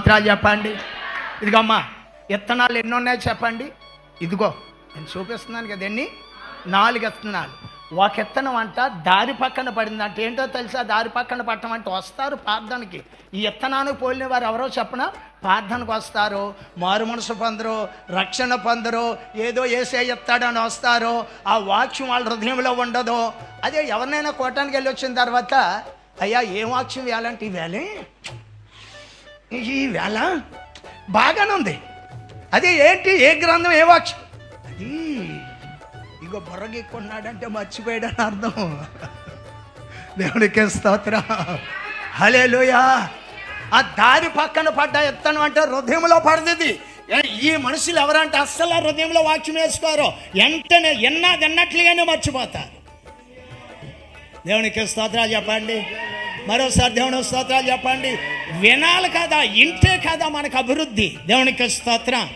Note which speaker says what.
Speaker 1: స్తోత్రాలు చెప్పండి. ఇదిగమ్మా విత్తనాలు ఎన్ని ఉన్నాయో చెప్పండి. ఇదిగో నేను చూపిస్తున్నాను కదా, ఎన్ని 4 విత్తనాలు. ఒక విత్తనం అంట దారి పక్కన పడిందంట. ఏంటో తెలుసా దారి పక్కన పట్టడం అంటే? వస్తారు ప్రార్థనకి. ఈ విత్తనానికి పోలిన వారు ఎవరో చెప్పన, ప్రార్థనకు వస్తారు, మారు మనసు పొందరు, రక్షణ పొందరు, ఏదో ఏసే ఎత్తాడని వస్తారు, ఆ వాక్యం వాళ్ళ హృదయంలో ఉండదు. అదే ఎవరినైనా కోటానికి వెళ్ళి వచ్చిన తర్వాత, అయ్యా ఏం వాక్యం వేయాలంటే ఈ వేళ, ఈ వేళ బాగానే ఉంది, అదే ఏంటి, ఏ గ్రంథం, ఏ వాక్యం, అది ఇగో బొర్రగెక్కున్నాడంటే మర్చిపోయాడని అర్థం. దేవుడికి స్తోత్రం, హల్లెలూయా. ఆ దారి పక్కన పడ్డ ఎత్తనం అంటే హృదయంలో పడుతుంది. ఈ మనుషులు ఎవరంటే అస్సలు హృదయంలో వాక్యం వేసుకోరు, వెంటనే ఎన్నట్లుగానే మర్చిపోతారు. దేవునికి స్తోత్రాలు చెప్పండి. మరోసారి దేవునికి స్తోత్రాలు చెప్పండి. వినాలి కదా, ఇంటే కదా మనకు అభివృద్ధి. దేవునికి స్తోత్రం.